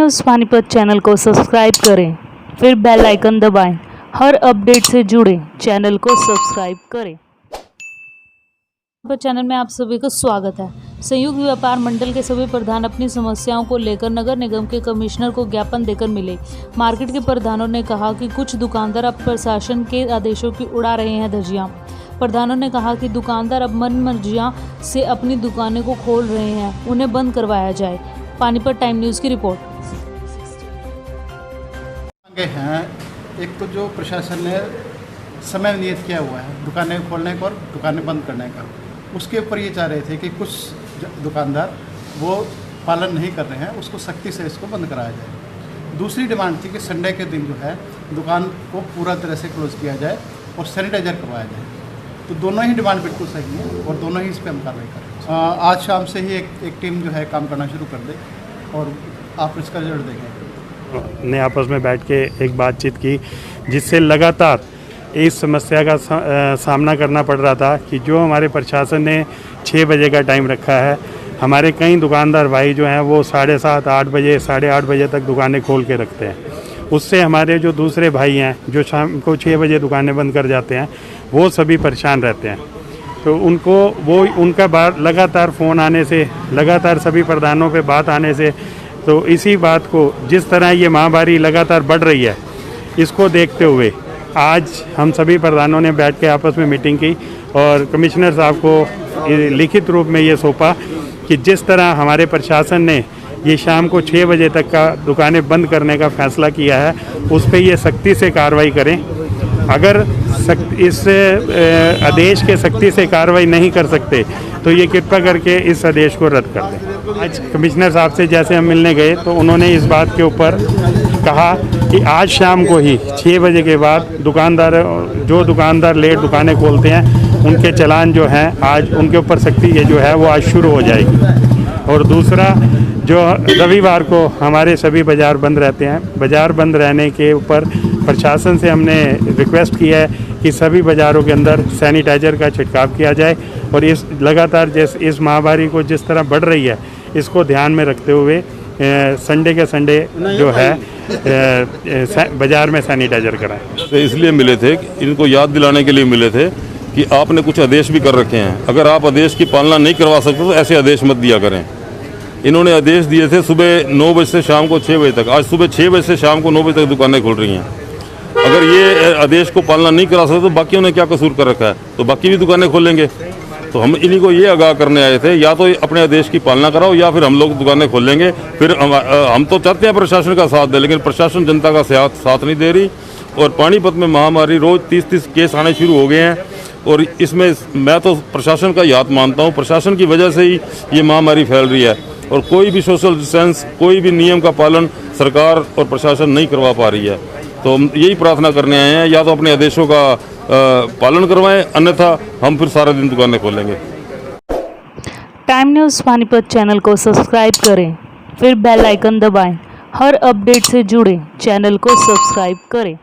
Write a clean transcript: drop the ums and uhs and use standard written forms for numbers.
News Panipat channel को subscribe करें, फिर बेल आइकन दबाएं। हर अपडेट से जुड़े चैनल को सब्सक्राइब करें। पानीपत चैनल में आप सभी का स्वागत है। संयुक्त व्यापार मंडल के सभी प्रधान अपनी समस्याओं को लेकर नगर निगम के कमिश्नर को ज्ञापन देकर मिले। मार्केट के प्रधानों ने कहा कि कुछ दुकानदार अब प्रशासन के आदेशों की उड़ा रहे हैं धज्जियां। प्रधानों ने कहा कि दुकानदार अब मन मर्जियां से अपनी दुकानें को खोल रहे हैं, उन्हें बंद करवाया जाए। पानीपत टाइम न्यूज़ की रिपोर्ट। हैं एक तो जो प्रशासन ने समय नियत किया हुआ है दुकानें खोलने का और दुकानें बंद करने का, उसके ऊपर ये चाह रहे थे कि कुछ दुकानदार वो पालन नहीं कर रहे हैं, उसको सख्ती से इसको बंद कराया जाए। दूसरी डिमांड थी कि संडे के दिन जो है दुकान को पूरा तरह से क्लोज किया जाए और सैनिटाइजर करवाया जाए। तो दोनों ही डिमांड बिल्कुल सही है और दोनों ही इस पर हम कार्रवाई करें। आज शाम से ही एक टीम जो है काम करना शुरू कर दे और आप इसका रिजल्ट देखें। ने आपस में बैठ के एक बातचीत की, जिससे लगातार इस समस्या का सामना करना पड़ रहा था कि जो हमारे प्रशासन ने 6 बजे का टाइम रखा है, हमारे कई दुकानदार भाई जो हैं वो 7:30 8 बजे 8:30 बजे तक दुकानें खोल के रखते हैं। उससे हमारे जो दूसरे भाई हैं जो शाम को 6 बजे दुकानें बंद कर जाते हैं, वो सभी परेशान रहते हैं। तो उनका लगातार फ़ोन आने से, लगातार सभी प्रधानों पे बात आने से, तो इसी बात को जिस तरह ये महामारी लगातार बढ़ रही है, इसको देखते हुए आज हम सभी प्रधानों ने बैठ के आपस में मीटिंग की और कमिश्नर साहब को लिखित रूप में ये सौंपा कि जिस तरह हमारे प्रशासन ने ये शाम को 6 बजे तक का दुकानें बंद करने का फैसला किया है, उस पर ये सख्ती से कार्रवाई करें। अगर इस आदेश के सख्ती से कार्रवाई नहीं कर सकते तो ये कृपया करके इस आदेश को रद्द कर दें। आज कमिश्नर साहब से जैसे हम मिलने गए तो उन्होंने इस बात के ऊपर कहा कि आज शाम को ही 6 बजे के बाद जो दुकानदार लेट दुकानें खोलते हैं, उनके चालान जो हैं आज उनके ऊपर सख्ती जो है वो आज शुरू हो जाएगी। और दूसरा, जो रविवार को हमारे सभी बाज़ार बंद रहते हैं, बाज़ार बंद रहने के ऊपर प्रशासन से हमने रिक्वेस्ट किया है कि सभी बाज़ारों के अंदर सैनिटाइज़र का छिड़काव किया जाए और इस लगातार इस महामारी को जिस तरह बढ़ रही है, इसको ध्यान में रखते हुए संडे के संडे जो है बाज़ार में सैनिटाइज़र कराएं। तो इसलिए मिले थे, इनको याद दिलाने के लिए मिले थे कि आपने कुछ आदेश भी कर रखे हैं, अगर आप आदेश की पालना नहीं करवा सकते तो ऐसे आदेश मत दिया करें। इन्होंने आदेश दिए थे सुबह 9 बजे से शाम को 6 बजे तक, आज सुबह 6 बजे से शाम को 9 बजे तक दुकानें खुल रही हैं। अगर ये आदेश को पालना नहीं करा सकते तो बाकियों ने क्या कसूर कर रखा है, तो बाकी भी दुकानें खोलेंगे। तो हम इन्हीं को ये आगाह करने आए थे, या तो अपने आदेश की पालना कराओ या फिर हम लोग दुकानें खोलेंगे। फिर हम तो चाहते हैं प्रशासन का साथ दे, लेकिन प्रशासन जनता का साथ नहीं दे रही। और पानीपत में महामारी रोज़ 30-30 केस आने शुरू हो गए हैं और इसमें मैं तो प्रशासन का ही हाथ मानता हूँ। प्रशासन की वजह से ही ये महामारी फैल रही है और कोई भी सोशल डिस्टेंस, कोई भी नियम का पालन सरकार और प्रशासन नहीं करवा पा रही है। तो हम यही प्रार्थना करने आए हैं, या तो अपने आदेशों का पालन करवाएं, अन्यथा हम फिर सारा दिन दुकानें खोलेंगे। टाइम न्यूज़ पानीपत चैनल को सब्सक्राइब करें, फिर बेल आइकन दबाएं। हर अपडेट से जुड़े चैनल को सब्सक्राइब करें।